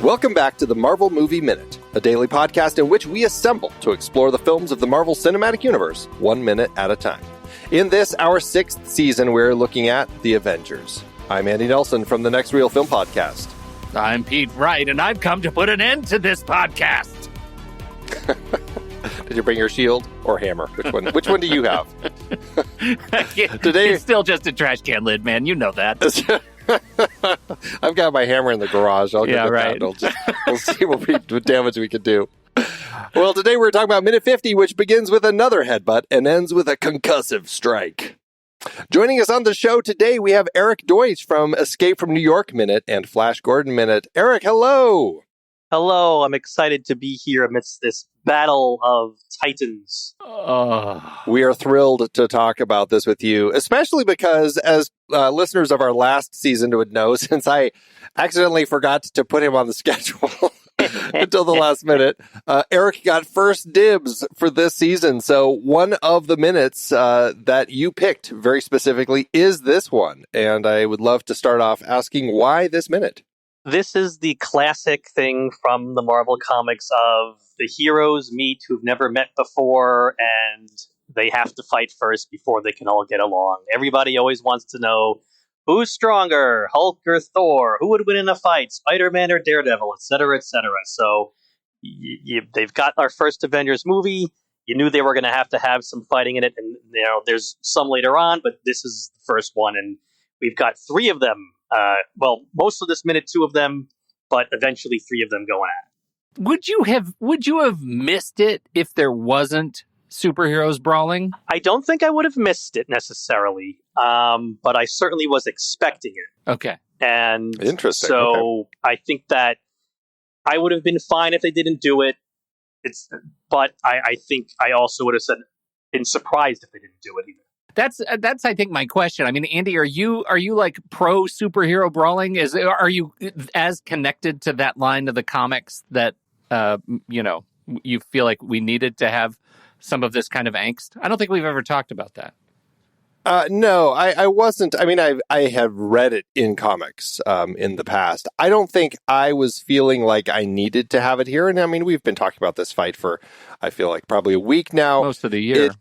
Welcome back to the Marvel Movie Minute, a daily podcast in which we assemble to explore the films of the Marvel Cinematic Universe 1 minute at a time. In this, our 6th season, we're looking at The Avengers. I'm Andy Nelson from the Next Reel Film Podcast. I'm Pete Wright, and I've come to put an end to this podcast. Did you bring your shield or hammer? Which one do you have? Today, it's still just a trash can lid, man. You know that. I've got my hammer in the garage. I'll get right. That. We'll see what damage we can do. Well, today we're talking about minute 50, which begins with another headbutt and ends with a concussive strike. Joining us on the show today, we have Eric Deutsch from Escape from New York Minute and Flash Gordon Minute. Eric, hello. Hello, I'm excited to be here amidst this battle of titans. We are thrilled to talk about this with you, especially because, as listeners of our last season would know, since I accidentally forgot to put him on the schedule until the last minute, Eric got first dibs for this season. So one of the minutes that you picked very specifically is this one. And I would love to start off asking why this minute? This is the classic thing from the Marvel Comics of the heroes meet who've never met before, and they have to fight first before they can all get along. Everybody always wants to know who's stronger, Hulk or Thor, who would win in a fight, Spider-Man or Daredevil, etc., etc. So they've got our first Avengers movie. You knew they were going to have some fighting in it, and there's some later on, but this is the first one, and we've got 3 of them. Most of this minute, 2 of them, but eventually 3 of them going at it. Would you have missed it if there wasn't superheroes brawling? I don't think I would have missed it necessarily, but I certainly was expecting it. Okay. And interesting. So okay. I think that I would have been fine if they didn't do it. But I think I also would have been surprised if they didn't do it either. That's I think my question. I mean, Andy, are you like pro superhero brawling? Are you as connected to that line of the comics that you feel like we needed to have some of this kind of angst? I don't think we've ever talked about that. No, I wasn't. I mean, I have read it in comics in the past. I don't think I was feeling like I needed to have it here. And I mean, we've been talking about this fight for, I feel like, probably a week now. Most of the year.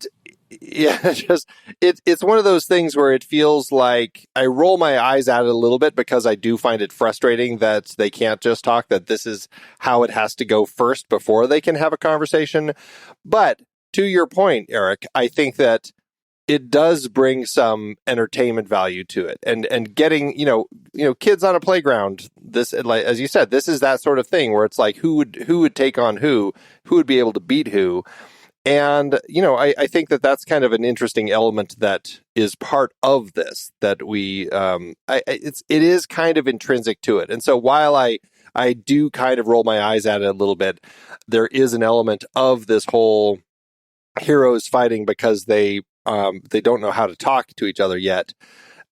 It's one of those things where it feels like I roll my eyes at it a little bit because I do find it frustrating that they can't just talk, that this is how it has to go first before they can have a conversation. But to your point, Eric, I think that it does bring some entertainment value to it, and getting kids on a playground. This, like as you said, this is that sort of thing where it's like who would take on who would be able to beat who. And, I think that that's kind of an interesting element that is part of this, that we, it is kind of intrinsic to it. And so while I do kind of roll my eyes at it a little bit, there is an element of this whole heroes fighting because they don't know how to talk to each other yet.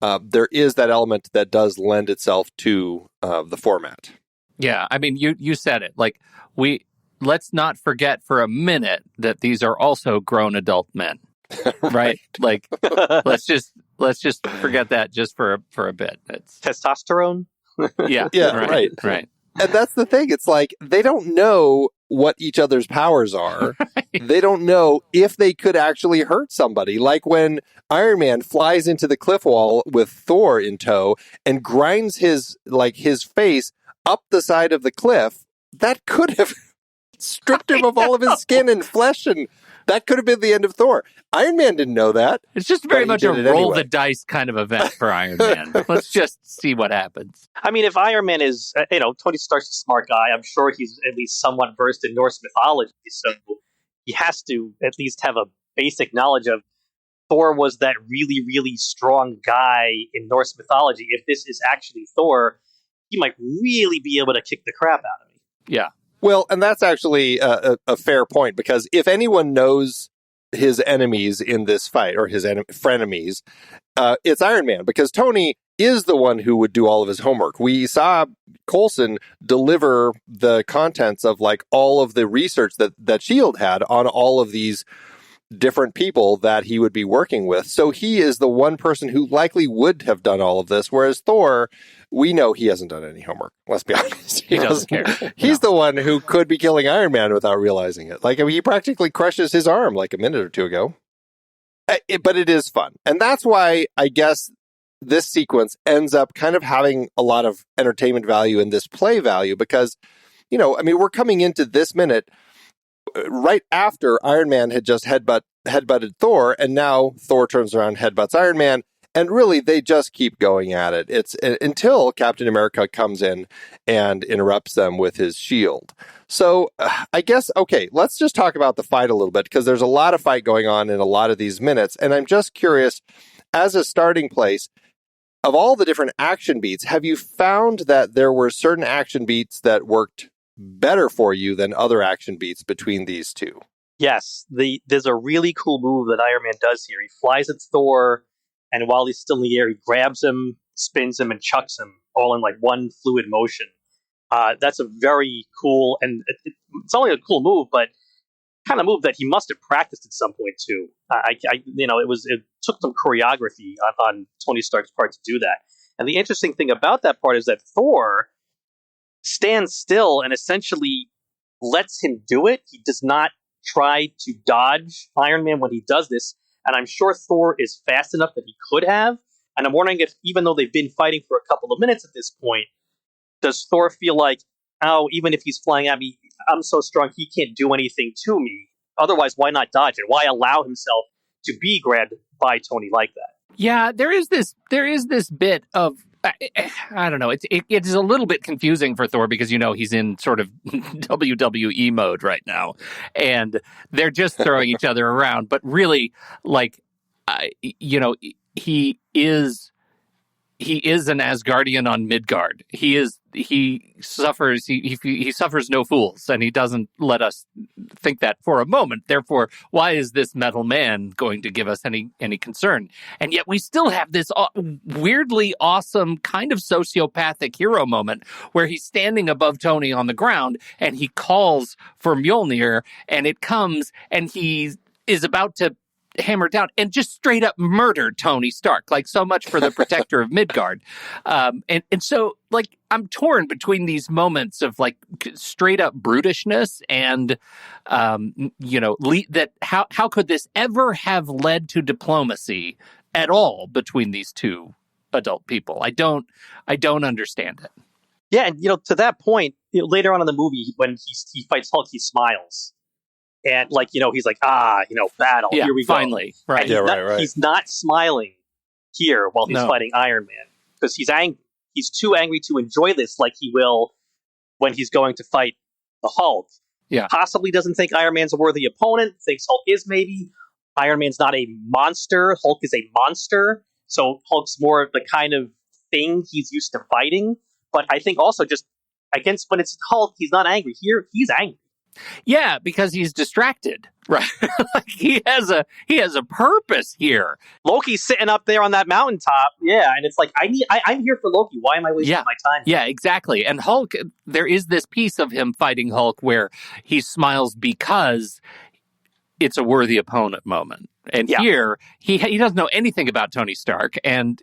There is that element that does lend itself to the format. Yeah. I mean, you said it. Like, let's not forget for a minute that these are also grown adult men, right? Like, let's just forget that just for a bit. It's testosterone. Yeah, right. And that's the thing. It's like they don't know what each other's powers are. Right. They don't know if they could actually hurt somebody. Like when Iron Man flies into the cliff wall with Thor in tow and grinds his face up the side of the cliff. That could have stripped him of all of his skin and flesh, and that could have been the end of Thor. Iron Man didn't know that. It's just very much a roll the dice kind of event for Iron Man. Let's just see what happens. I mean, if Iron Man is, Tony Stark's a smart guy, I'm sure he's at least somewhat versed in Norse mythology, so he has to at least have a basic knowledge of Thor was that really, really strong guy in Norse mythology. If this is actually Thor, he might really be able to kick the crap out of me. Yeah. Well, and that's actually a fair point, because if anyone knows his enemies in this fight, or his frenemies, it's Iron Man, because Tony is the one who would do all of his homework. We saw Coulson deliver the contents of like all of the research that S.H.I.E.L.D. had on all of these different people that he would be working with. So he is the one person who likely would have done all of this, whereas Thor, we know he hasn't done any homework. Let's be honest. He doesn't care. He's the one who could be killing Iron Man without realizing it. Like, I mean, he practically crushes his arm like a minute or two ago. But it is fun. And that's why I guess this sequence ends up kind of having a lot of entertainment value and this play value because, you know, I mean, we're coming into this minute right after Iron Man had just headbutted Thor, and now Thor turns around, headbutts Iron Man, and really they just keep going at it. It's until Captain America comes in and interrupts them with his shield. So I guess, okay, let's just talk about the fight a little bit because there's a lot of fight going on in a lot of these minutes, and I'm just curious, as a starting place, of all the different action beats, have you found that there were certain action beats that worked better for you than other action beats between these two? Yes, there's a really cool move that Iron Man does here. He flies at Thor, and while he's still in the air, he grabs him, spins him, and chucks him all in like one fluid motion. That's a very cool, and it's only a cool move, but kind of move that he must have practiced at some point too. It took some choreography on Tony Stark's part to do that. And the interesting thing about that part is that Thor stands still and essentially lets him do it. He does not try to dodge Iron Man when he does this. And I'm sure Thor is fast enough that he could have. And I'm wondering if, even though they've been fighting for a couple of minutes at this point, does Thor feel like, oh, even if he's flying at me, I'm so strong he can't do anything to me. Otherwise, why not dodge it? Why allow himself to be grabbed by Tony like that? Yeah, there is this bit of I don't know. It is a little bit confusing for Thor because, you know, he's in sort of WWE mode right now, and they're just throwing each other around. But really, like, he is an Asgardian on Midgard. He suffers no fools, and he doesn't let us think that for a moment. Therefore, why is this metal man going to give us any concern? And yet we still have this weirdly awesome kind of sociopathic hero moment where he's standing above Tony on the ground and he calls for Mjolnir, and it comes, and he is about to hammer down and just straight up murder Tony Stark. Like, so much for the protector of Midgard. And so, like, I'm torn between these moments of, like, straight up brutishness and, that how could this ever have led to diplomacy at all between these two adult people? I don't understand it. Yeah, and, to that point, later on in the movie, when he fights Hulk, he smiles. And, like, he's like, battle, yeah, here we go. Finally. Right. Right. He's not smiling here while he's fighting Iron Man because he's angry. He's too angry to enjoy this like he will when he's going to fight the Hulk. Yeah. Possibly doesn't think Iron Man's a worthy opponent, thinks Hulk is maybe. Iron Man's not a monster. Hulk is a monster. So Hulk's more the kind of thing he's used to fighting. But I think also just against when it's Hulk, he's not angry. Here, he's angry. Yeah, because he's distracted, right? Like he has a purpose here. Loki's sitting up there on that mountaintop, yeah, and it's like I'm here for Loki. Why am I wasting my time? Yeah, exactly. And Hulk, there is this piece of him fighting Hulk where he smiles because it's a worthy opponent moment. And here, he doesn't know anything about Tony Stark, and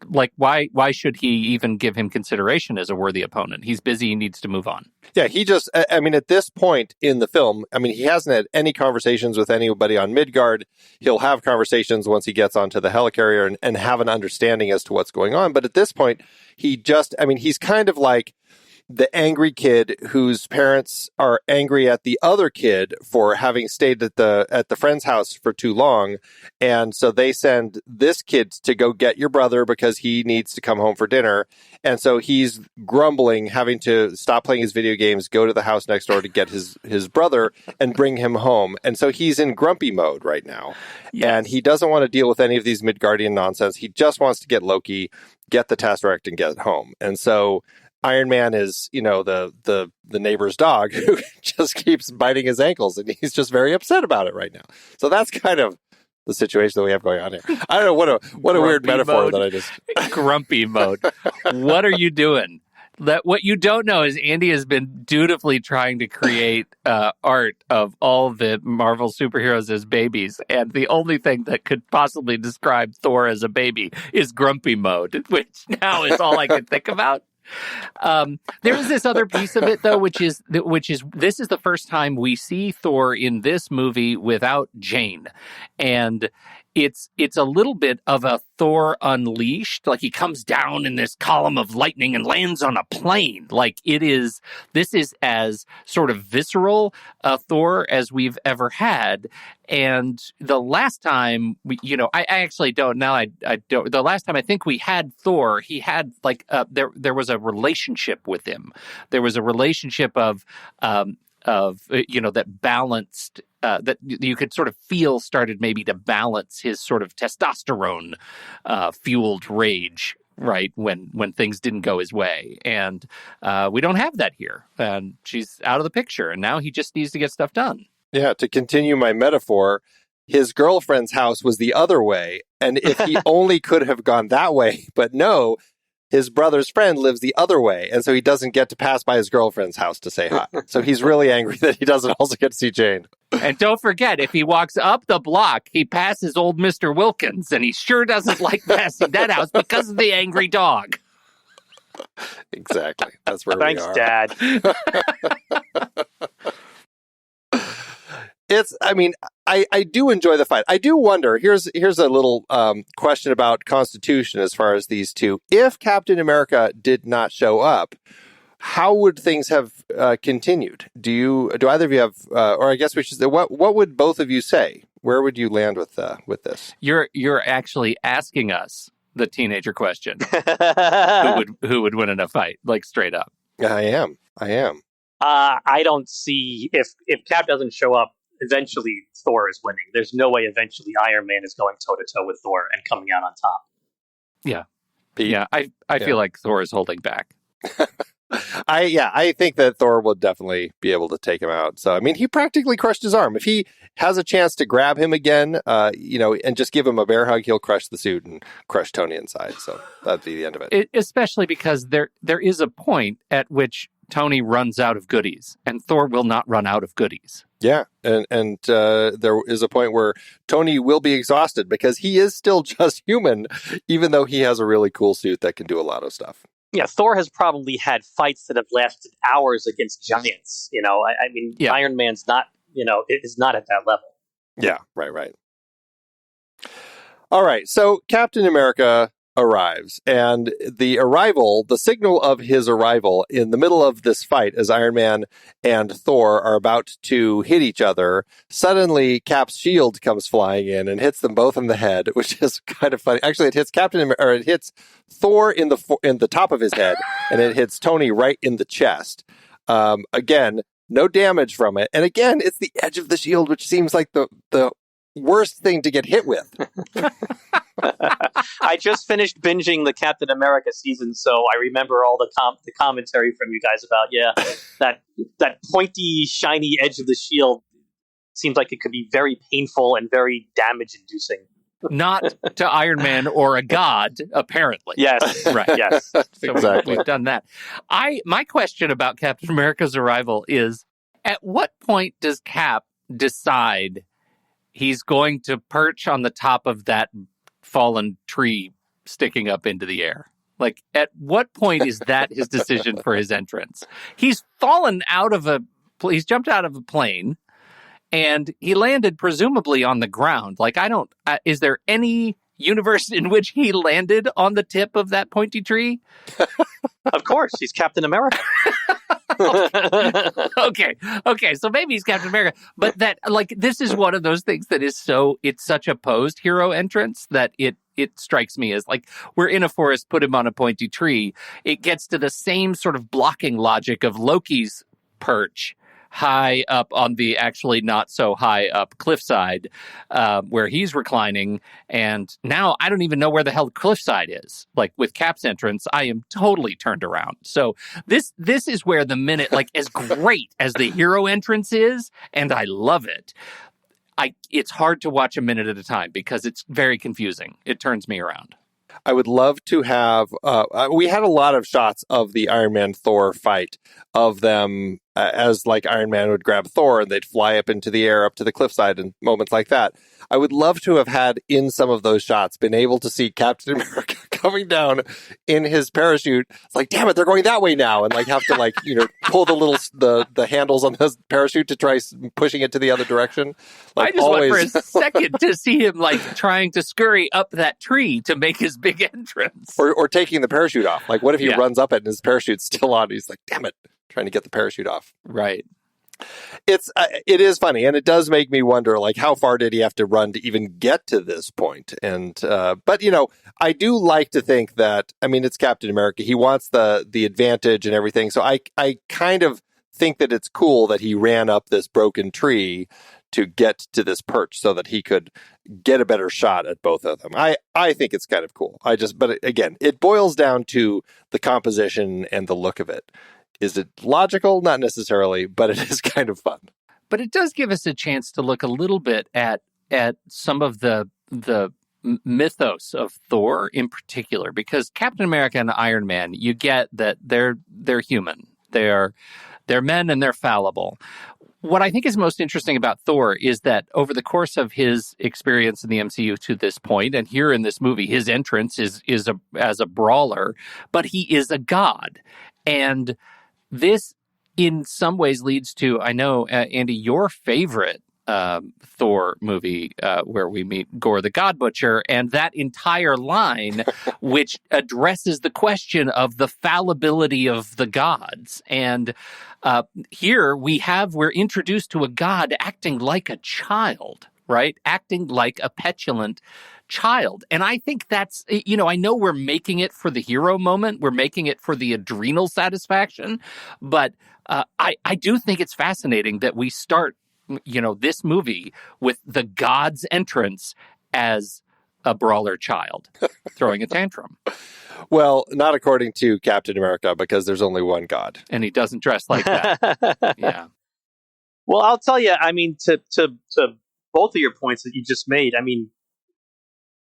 why should he even give him consideration as a worthy opponent? He's busy, he needs to move on. Yeah, he just, I mean, at this point in the film, I mean, he hasn't had any conversations with anybody on Midgard. He'll have conversations once he gets onto the helicarrier and have an understanding as to what's going on. But at this point, he's kind of like the angry kid whose parents are angry at the other kid for having stayed at the friend's house for too long. And so they send this kid to go get your brother because he needs to come home for dinner. And so he's grumbling, having to stop playing his video games, go to the house next door to get his brother and bring him home. And so he's in grumpy mode right now. Yes. And he doesn't want to deal with any of these Midgardian nonsense. He just wants to get Loki, get the Tesseract, and get home. And so Iron Man is, the neighbor's dog who just keeps biting his ankles, and he's just very upset about it right now. So that's kind of the situation that we have going on here. I don't know, what a weird metaphor mode. That I just... Grumpy mode. What are you doing? That what you don't know is Andy has been dutifully trying to create art of all the Marvel superheroes as babies, and the only thing that could possibly describe Thor as a baby is grumpy mode, which now is all I can think about. There is this other piece of it, though, which is this is the first time we see Thor in this movie without Jane, and it's a little bit of a Thor Unleashed. Like, he comes down in this column of lightning and lands on a plane. Like, this is as sort of visceral a Thor as we've ever had. And the last time I actually don't know. I don't. The last time I think we had Thor, he had there was a relationship with him. There was a relationship of that balanced. That you could sort of feel started maybe to balance his sort of testosterone fueled rage, right, when things didn't go his way. And we don't have that here. And she's out of the picture. And now he just needs to get stuff done. Yeah, to continue my metaphor, his girlfriend's house was the other way. And if he only could have gone that way, but no, his brother's friend lives the other way. And so he doesn't get to pass by his girlfriend's house to say hi. So he's really angry that he doesn't also get to see Jane. And don't forget, if he walks up the block, he passes old Mr. Wilkins, and he sure doesn't like passing that house because of the angry dog. Exactly. That's where Thanks, we are. Dad. I do enjoy the fight. I do wonder, here's a little question about Constitution as far as these two. If Captain America did not show up, how would things have continued? Do either of you have, or I guess we should say, what would both of you say? Where would you land with this? You're actually asking us the teenager question. Who would win in a fight? Like, straight up. I am. I don't see if Cap doesn't show up. Eventually, Thor is winning. There's no way eventually Iron Man is going toe to toe with Thor and coming out on top. Yeah. I feel like Thor is holding back. I think that Thor will definitely be able to take him out. So, I mean, he practically crushed his arm. If he has a chance to grab him again, and just give him a bear hug, he'll crush the suit and crush Tony inside. So that'd be the end of it. Especially because there is a point at which Tony runs out of goodies, and Thor will not run out of goodies. Yeah, and there is a point where Tony will be exhausted because he is still just human, even though he has a really cool suit that can do a lot of stuff. Yeah, Thor has probably had fights that have lasted hours against giants. Yeah. Iron Man's not, is not at that level. Yeah, right. All right, so Captain America arrives, and the signal of his arrival in the middle of this fight as Iron Man and Thor are about to hit each other, suddenly Cap's shield comes flying in and hits them both in the head, which is kind of funny. Actually, it hits it hits Thor in the top of his head, and it hits Tony right in the chest. Again, no damage from it, and again, it's the edge of the shield, which seems like the worst thing to get hit with. I just finished binging the Captain America season, so I remember all the commentary from you guys about that pointy, shiny edge of the shield seems like it could be very painful and very damage-inducing. Not to Iron Man or a god, apparently. Yes, Right. Yes, So Exactly. we've done that. My question about Captain America's arrival is, at what point does Cap decide he's going to perch on the top of that fallen tree sticking up into the air? Like, at what point is that his decision for his entrance? He's he's jumped out of a plane, and he landed presumably on the ground. Like, is there any universe in which he landed on the tip of that pointy tree? of course, he's Captain America. Okay, so maybe he's Captain America, but this is one of those things that is it's such a posed hero entrance that it strikes me as like, we're in a forest, put him on a pointy tree. It gets to the same sort of blocking logic of Loki's perch high up on the actually not so high up cliffside, where he's reclining. And now I don't even know where the hell the cliffside is. Like, with Cap's entrance, I am totally turned around. So this is where the minute, like, as great as the hero entrance is, and I love it, it's hard to watch a minute at a time because it's very confusing. It turns me around. I would love to have. We had a lot of shots of the Iron Man Thor fight of them as like Iron Man would grab Thor and they'd fly up into the air, up to the cliffside, and moments like that. I would love to have had in some of those shots been able to see Captain America coming down in his parachute. It's like, damn it, they're going that way now, and like have to like pull the handles on the parachute to try pushing it to the other direction. Like I just always, want for a second to see him like trying to scurry up that tree to make his big entrance, or taking the parachute off. Like, what if he Yeah. runs up it and his parachute's still on? He's like, damn it, trying to get the parachute off. right? It is funny, and it does make me wonder, like, how far did he have to run to even get to this point? And but I do like to think that, I mean, it's Captain America. He wants the advantage and everything. So I kind of think that it's cool that he ran up this broken tree to get to this perch so that he could get a better shot at both of them. I think it's kind of cool. But again, it boils down to the composition and the look of it. Is it logical? Not necessarily, but it is kind of fun. But it does give us a chance to look a little bit at some of the mythos of Thor in particular, because Captain America and Iron Man, you get that they're human, they're men, and they're fallible. What I think is most interesting about Thor is that over the course of his experience in the MCU to this point, and here in this movie, his entrance is as a brawler, but he is a god. And this, in some ways, leads to, I know, Andy, your favorite Thor movie where we meet Gore the God Butcher, and that entire line, which addresses the question of the fallibility of the gods. And here we're introduced to a god acting like a child, right? Acting like a petulant child. And I think that's, I know we're making it for the hero moment. We're making it for the adrenal satisfaction. But I do think it's fascinating that we start, this movie with the god's entrance as a brawler child throwing a tantrum. Well, Not according to Captain America, because there's only one god. And he doesn't dress like that. Yeah. Well, I'll tell you, I mean, to both of your points that you just made, I mean,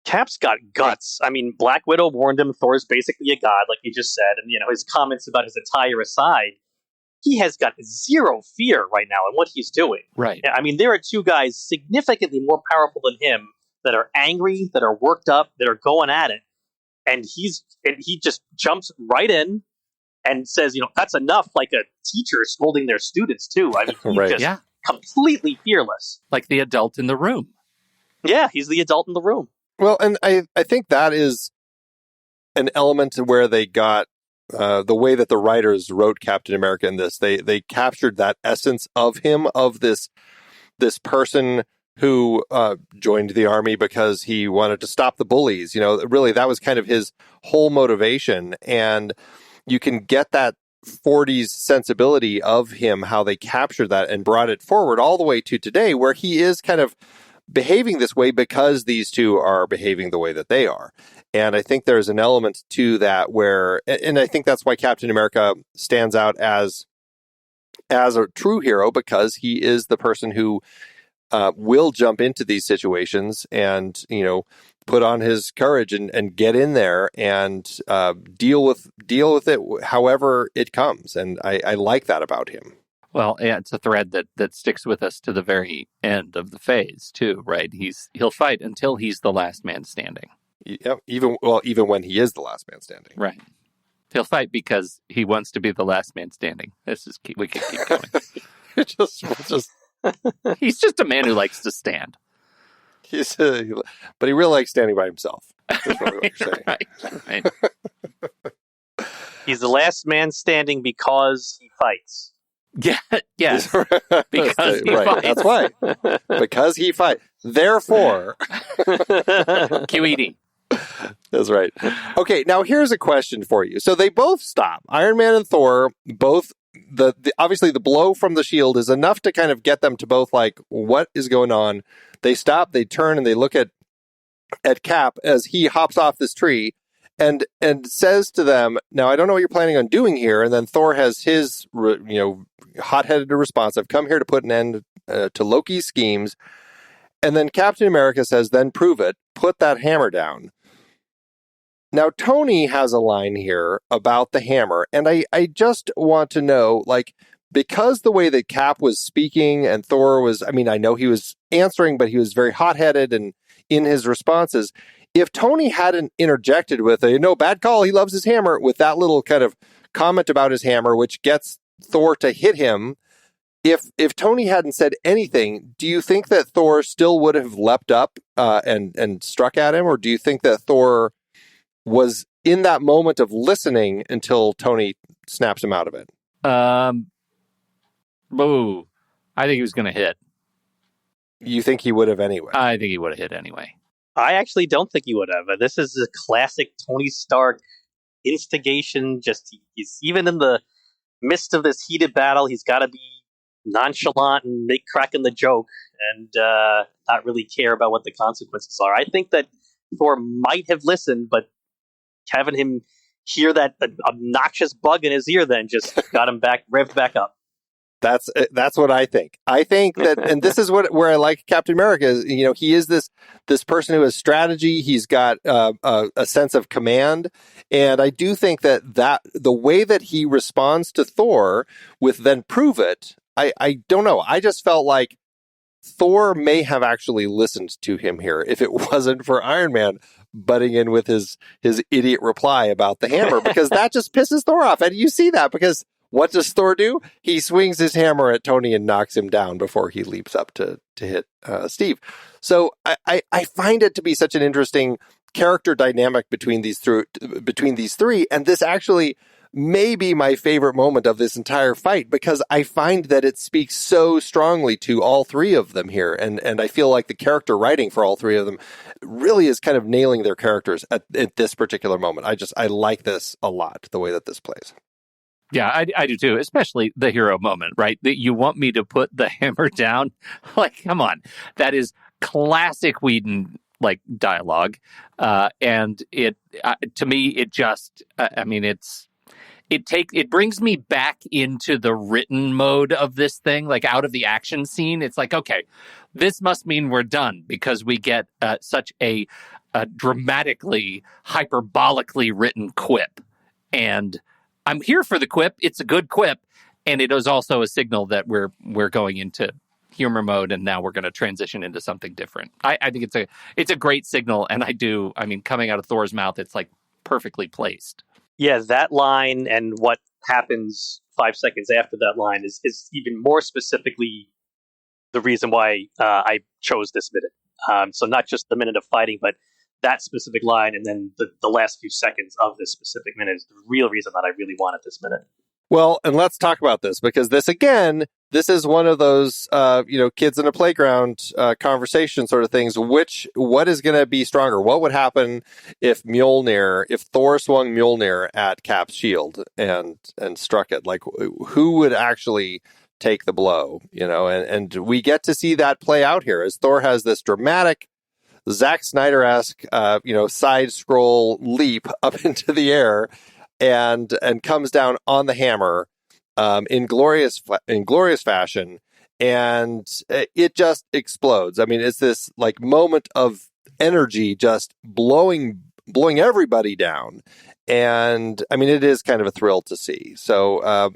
Cap's got guts. I mean, Black Widow warned him Thor's basically a god, like you just said, and his comments about his attire aside, he has got zero fear right now in what he's doing. Right. I mean, there are two guys significantly more powerful than him that are angry, that are worked up, that are going at it, and he just jumps right in and says, that's enough, like a teacher scolding their students too. I mean, he's Right. just completely fearless. Like the adult in the room. Yeah, he's the adult in the room. Well, and I think that is an element where they got the way that the writers wrote Captain America in this. They captured that essence of him, of this person who joined the army because he wanted to stop the bullies. Really, that was kind of his whole motivation. And you can get that 40s sensibility of him, how they captured that and brought it forward all the way to today, where he is kind of behaving this way because these two are behaving the way that they are. And I think there's an element to that where, and I think that's why Captain America stands out as a true hero, because he is the person who will jump into these situations and, put on his courage and get in there and deal with it however it comes. And I like that about him. Well, yeah, it's a thread that sticks with us to the very end of the phase too, right? He'll fight until he's the last man standing. Yeah, even when he is the last man standing. Right. He'll fight because he wants to be the last man standing. We can keep going. just He's just a man who likes to stand. But he really likes standing by himself. That's what you're saying. Right. He's the last man standing because he fights. Yeah. Yes. Because he right. fights. That's why. Because he fights. Therefore. QED. That's right. Okay, now here's a question for you. So they both stop. Iron Man and Thor both. Obviously the blow from the shield is enough to kind of get them to both like, what is going on? They stop, they turn, and they look at Cap as he hops off this tree and says to them, now I don't know what you're planning on doing here. And then Thor has his, hot-headed response. I've come here to put an end to Loki's schemes. And then Captain America says, then prove it. Put that hammer down. Now, Tony has a line here about the hammer, and I just want to know, like, because the way that Cap was speaking and Thor was, I mean, I know he was answering, but he was very hot-headed and in his responses. If Tony hadn't interjected with a, no, bad call, he loves his hammer, with that little kind of comment about his hammer, which gets Thor to hit him, if Tony hadn't said anything, do you think that Thor still would have leapt up and struck at him, or do you think that Thor was in that moment of listening until Tony snaps him out of it? Boo. I think he was going to hit. You think he would have anyway? I think he would have hit anyway. I actually don't think he would have. This is a classic Tony Stark instigation. Just he's even in the midst of this heated battle, he's got to be nonchalant and make cracking the joke and not really care about what the consequences are. I think that Thor might have listened, but having him hear that obnoxious bug in his ear then just got him revved back up. That's what I think. I think that, and this is where I like Captain America is, you know, he is this person who has strategy. He's got a sense of command, and I do think that the way that he responds to Thor with then prove it, I don't know. I just felt like Thor may have actually listened to him here if it wasn't for Iron Man butting in with his idiot reply about the hammer, because that just pisses Thor off. And you see that because what does Thor do? He swings his hammer at Tony and knocks him down before he leaps up to hit Steve. So I find it to be such an interesting character dynamic between these three. And this actually may be my favorite moment of this entire fight, because I find that it speaks so strongly to all three of them here. And I feel like the character writing for all three of them really is kind of nailing their characters at this particular moment. I like this a lot, the way that this plays. Yeah, I do too, especially the hero moment, right? That you want me to put the hammer down? Like, come on. That is classic Whedon, like, dialogue. And it, to me, it just, it brings me back into the written mode of this thing, like out of the action scene. It's like, okay, this must mean we're done because we get such a dramatically, hyperbolically written quip. And I'm here for the quip. It's a good quip. And it is also a signal that we're going into humor mode, and now we're going to transition into something different. I think it's a great signal. And coming out of Thor's mouth, it's like perfectly placed. Yeah, that line and what happens 5 seconds after that line is even more specifically the reason why I chose this minute. So not just the minute of fighting, but that specific line and then the last few seconds of this specific minute is the real reason that I really wanted this minute. Well, and let's talk about this, because this is one of those, kids in a playground conversation sort of things. What is going to be stronger? What would happen if Thor swung Mjolnir at Cap's shield and struck it? Like, who would actually take the blow? You know, and we get to see that play out here as Thor has this dramatic Zack Snyder-esque, side scroll leap up into the air and comes down on the hammer in glorious fashion, and it just explodes. I mean, it's this like moment of energy just blowing everybody down, and I mean, it is kind of a thrill to see. So,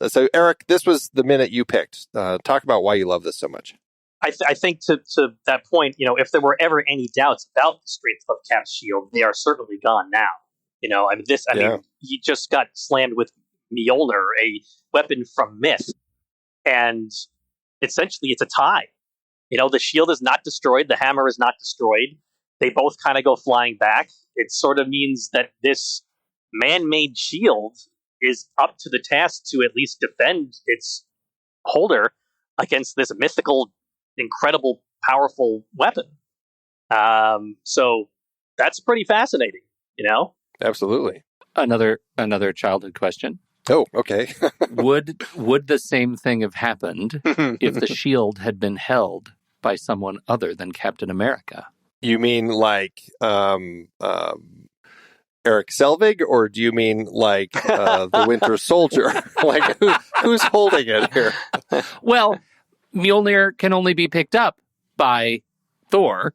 So, Eric, this was the minute you picked. Talk about why you love this so much. I think to that point, if there were ever any doubts about the strength of Cap's shield, they are certainly gone now. He just got slammed with Mjolnir, a weapon from myth, and essentially it's a tie. The shield is not destroyed, the hammer is not destroyed. They both kind of go flying back. It sort of means that this man-made shield is up to the task to at least defend its holder against this mythical, incredible, powerful weapon. So that's pretty fascinating, Absolutely. Another childhood question. Oh, okay. Would the same thing have happened if the shield had been held by someone other than Captain America? You mean like Eric Selvig, or do you mean like the Winter Soldier? Like who's holding it here? Well, Mjolnir can only be picked up by Thor,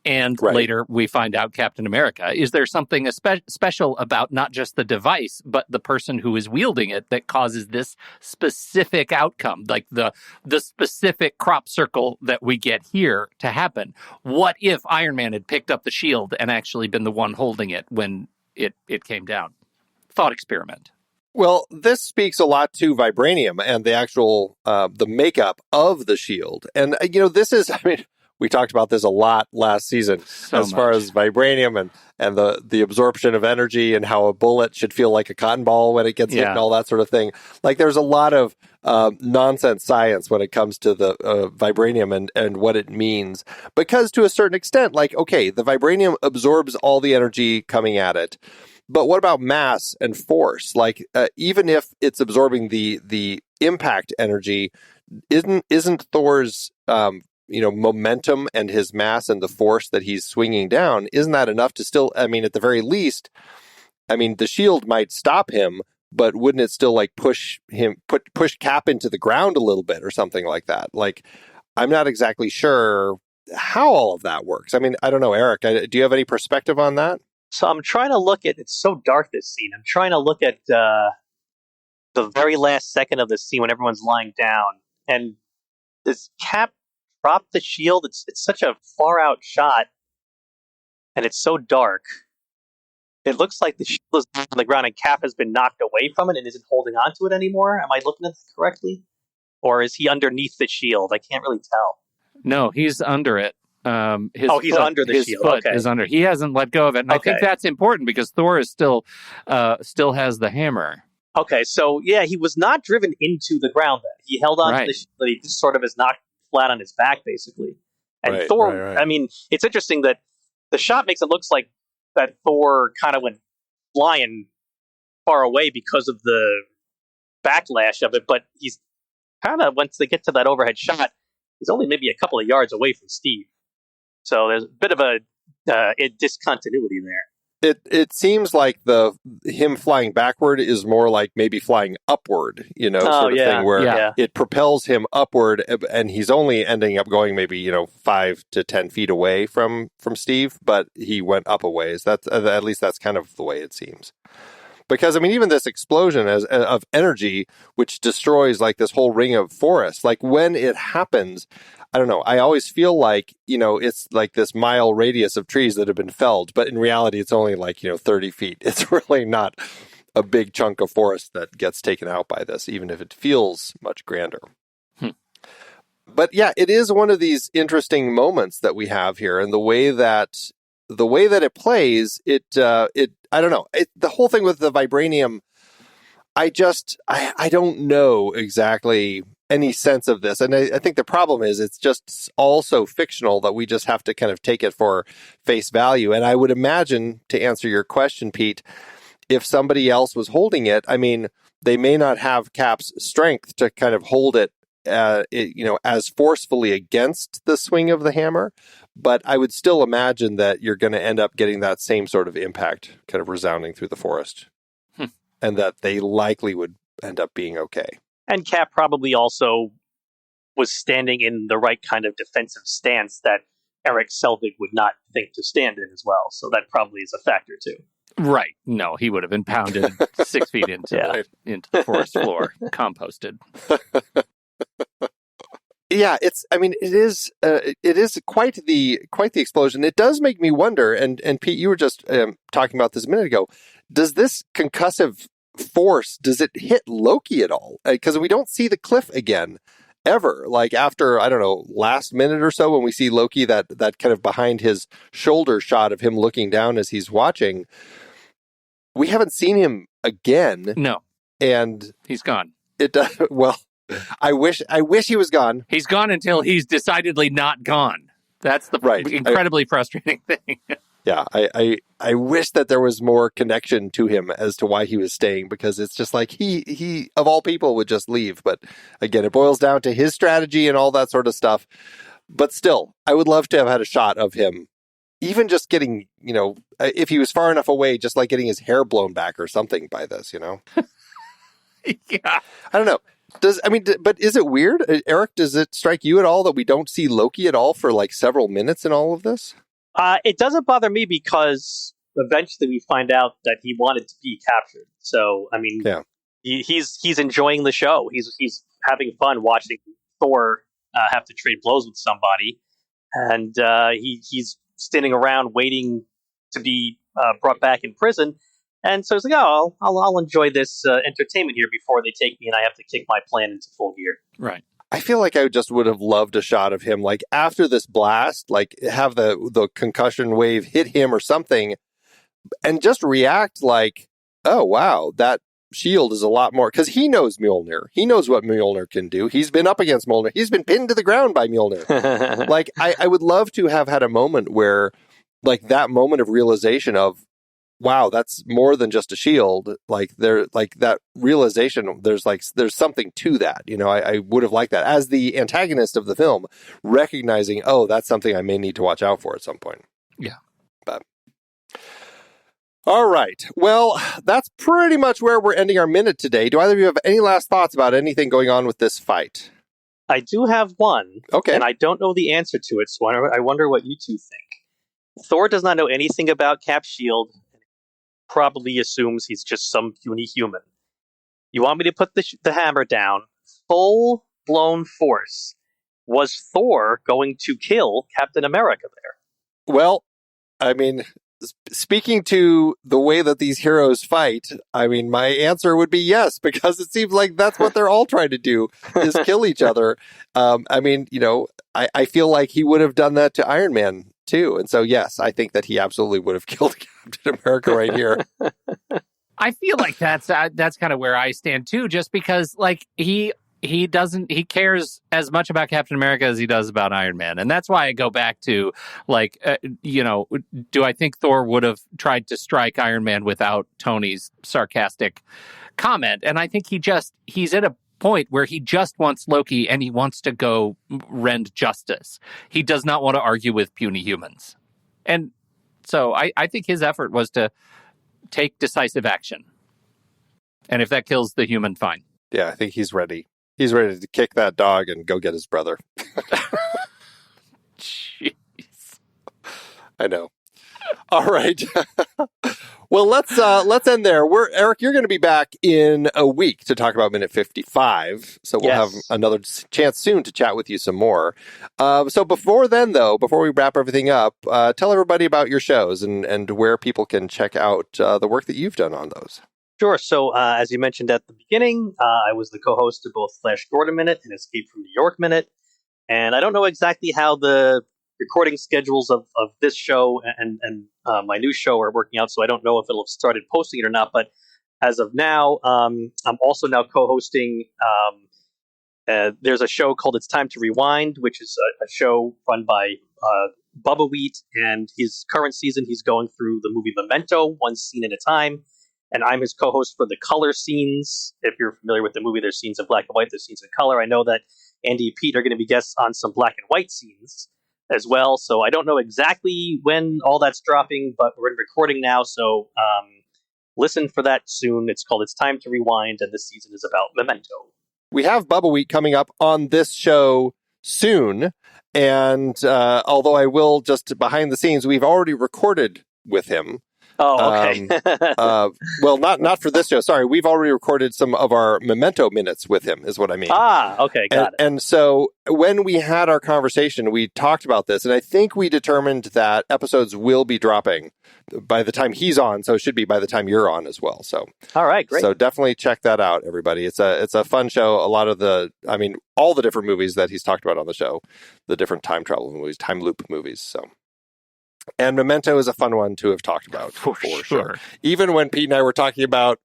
And Right. later we find out Captain America. Is there something special about not just the device, but the person who is wielding it that causes this specific outcome, like the specific crop circle that we get here to happen? What if Iron Man had picked up the shield and actually been the one holding it when it came down? Thought experiment. Well, this speaks a lot to vibranium and the actual the makeup of the shield. And this is, I mean, we talked about this a lot last season as far as vibranium and the absorption of energy and how a bullet should feel like a cotton ball when it gets hit and all that sort of thing. Like, there's a lot of nonsense science when it comes to the vibranium and what it means. Because to a certain extent, like, okay, the vibranium absorbs all the energy coming at it. But what about mass and force? Like, even if it's absorbing the impact energy, isn't Thor's momentum and his mass and the force that he's swinging down, isn't that enough to still? I mean, at the very least, I mean, the shield might stop him, but wouldn't it still like push Cap into the ground a little bit or something like that? Like, I'm not exactly sure how all of that works. I mean, I don't know, Eric. Do you have any perspective on that? So I'm trying to look at, it's so dark, this scene. I'm trying to look at the very last second of the scene when everyone's lying down. And does Cap drop the shield? It's such a far out shot. And it's so dark. It looks like the shield is on the ground and Cap has been knocked away from it and isn't holding on to it anymore. Am I looking at this correctly? Or is he underneath the shield? I can't really tell. No, he's under it. He's under the shield. His foot is under. He hasn't let go of it, and I think that's important because Thor is still has the hammer. Okay, so yeah, he was not driven into the ground. Then he held on to the shield. He just sort of is knocked flat on his back, basically. And Thor, I mean, it's interesting that the shot makes it look like that Thor kind of went flying far away because of the backlash of it, but he's kind of, once they get to that overhead shot, he's only maybe a couple of yards away from Steve. So there's a bit of a discontinuity there. It seems like him flying backward is more like maybe flying upward, sort of thing where it propels him upward, and he's only ending up going maybe 5 to 10 feet away from Steve, but he went up a ways. That's at least that's kind of the way it seems. Because, I mean, even this explosion of energy, which destroys like this whole ring of forest, like when it happens, I don't know, I always feel like, it's like this mile radius of trees that have been felled, but in reality, it's only like, 30 feet. It's really not a big chunk of forest that gets taken out by this, even if it feels much grander. But yeah, it is one of these interesting moments that we have here, and the way that it plays, I don't know. The whole thing with the vibranium, I don't know exactly any sense of this. And I think the problem is it's just all so fictional that we just have to kind of take it for face value. And I would imagine, to answer your question, Pete, if somebody else was holding it, I mean, they may not have Cap's strength to kind of hold it, as forcefully against the swing of the hammer. But I would still imagine that you're going to end up getting that same sort of impact kind of resounding through the forest. And that they likely would end up being okay. And Cap probably also was standing in the right kind of defensive stance that Eric Selvig would not think to stand in as well. So that probably is a factor too. Right. No, he would have been pounded 6 feet into the forest floor, composted. Yeah, it is quite the explosion. It does make me wonder, and Pete, you were just talking about this a minute ago. Does this concussive force, does it hit Loki at all? Because we don't see the cliff again ever. Like after, I don't know, last minute or so when we see Loki, that kind of behind his shoulder shot of him looking down as he's watching, we haven't seen him again. No. And he's gone. Well, I wish he was gone. He's gone until he's decidedly not gone. That's the incredibly frustrating thing. Yeah, I wish that there was more connection to him as to why he was staying, because it's just like he of all people would just leave. But again, it boils down to his strategy and all that sort of stuff. But still, I would love to have had a shot of him, even just getting, if he was far enough away, just like getting his hair blown back or something by this, Yeah. I don't know. But is it weird, Eric? Does it strike you at all that we don't see Loki at all for like several minutes in all of this? It doesn't bother me because eventually we find out that he wanted to be captured. So, I mean, he's enjoying the show. He's having fun watching Thor have to trade blows with somebody, and he's standing around waiting to be brought back in prison. And so he's like, "Oh, I'll enjoy this entertainment here before they take me, and I have to kick my plan into full gear." Right. I feel like I just would have loved a shot of him, like after this blast, like have the concussion wave hit him or something, and just react like, "Oh wow, that shield is a lot more," because he knows Mjolnir. He knows what Mjolnir can do. He's been up against Mjolnir. He's been pinned to the ground by Mjolnir. Like I would love to have had a moment where, like that moment of realization of, wow, that's more than just a shield. Like that realization, there's something to that. You know, I would have liked that as the antagonist of the film, recognizing, oh, that's something I may need to watch out for at some point. Yeah. But all right. Well, that's pretty much where we're ending our minute today. Do either of you have any last thoughts about anything going on with this fight? I do have one. Okay. And I don't know the answer to it, so I wonder what you two think. Thor does not know anything about Cap's shield. Probably assumes he's just some puny human. You want me to put the hammer down? Full-blown force. Was Thor going to kill Captain America there? Well, I mean, speaking to the way that these heroes fight, I mean, my answer would be yes, because it seems like that's what they're all trying to do, is kill each other. I mean, you know, I feel like he would have done that to Iron Man too. And so, yes, I think that he absolutely would have killed Captain America right here. I feel like that's kind of where I stand too, just because like he cares as much about Captain America as he does about Iron Man. And that's why I go back to like, do I think Thor would have tried to strike Iron Man without Tony's sarcastic comment? And I think he's at a point where he just wants Loki and he wants to go rend justice. He does not want to argue with puny humans. And so I think his effort was to take decisive action. And if that kills the human, fine. Yeah, I think he's ready. He's ready to kick that dog and go get his brother. Jeez. I know. All right. Well, let's end there. Eric, you're going to be back in a week to talk about minute 55. So we'll have another chance soon to chat with you some more. So before then, though, before we wrap everything up, tell everybody about your shows and where people can check out the work that you've done on those. Sure. So as you mentioned at the beginning, I was the co-host of both Flash Gordon Minute and Escape from New York Minute. And I don't know exactly how the recording schedules of this show and my new show are working out, so I don't know if it'll have started posting it or not. But as of now, I'm also now co-hosting. There's a show called It's Time to Rewind, which is a show run by Bubba Wheat, and his current season, he's going through the movie Memento, one scene at a time. And I'm his co-host for the color scenes. If you're familiar with the movie, there's scenes in black and white, there's scenes in color. I know that Andy and Pete are going to be guests on some black and white scenes as well. So I don't know exactly when all that's dropping, but we're in recording now. So listen for that soon. It's called It's Time to Rewind, and this season is about Memento. We have Bubba Week coming up on this show soon. And although I will just behind the scenes, we've already recorded with him. Oh, okay. Well, not for this show. Sorry, we've already recorded some of our Memento minutes with him, is what I mean. Okay, got it. And so when we had our conversation, we talked about this, and I think we determined that episodes will be dropping by the time he's on, so it should be by the time you're on as well. So, all right, great. So definitely check that out, everybody. It's a fun show. A lot of all the different movies that he's talked about on the show, the different time travel movies, time loop movies. So. And Memento is a fun one to have talked about. For sure. Even when Pete and I were talking about,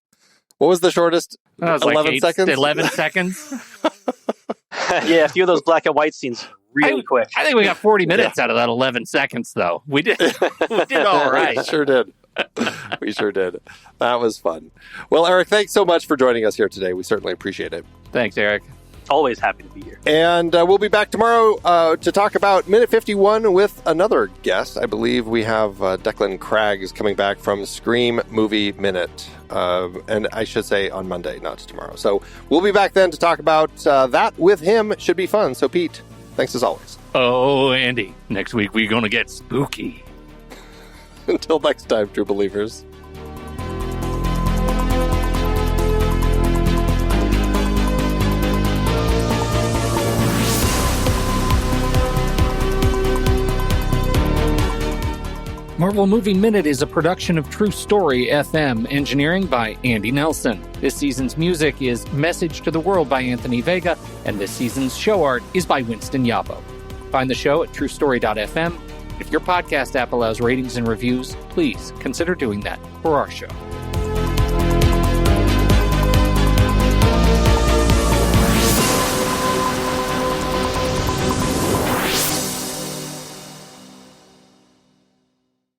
what was the shortest? 11 seconds? 11 seconds? Yeah, a few of those black and white scenes really quick. I think we got 40 minutes out of that 11 seconds, though. We did all right. We sure did. We sure did. That was fun. Well, Eric, thanks so much for joining us here today. We certainly appreciate it. Thanks, Eric. Always happy to be here. And we'll be back tomorrow to talk about Minute 51 with another guest. I believe we have Declan Craggs coming back from Scream Movie Minute. And I should say on Monday, not tomorrow. So we'll be back then to talk about that with him. It should be fun. So, Pete, thanks as always. Oh, Andy, next week we're going to get spooky. Until next time, true believers. Marvel Movie Minute is a production of True Story FM, engineering by Andy Nelson. This season's music is Message to the World by Anthony Vega, and this season's show art is by Winston Yabo. Find the show at truestory.fm. If your podcast app allows ratings and reviews, please consider doing that for our show.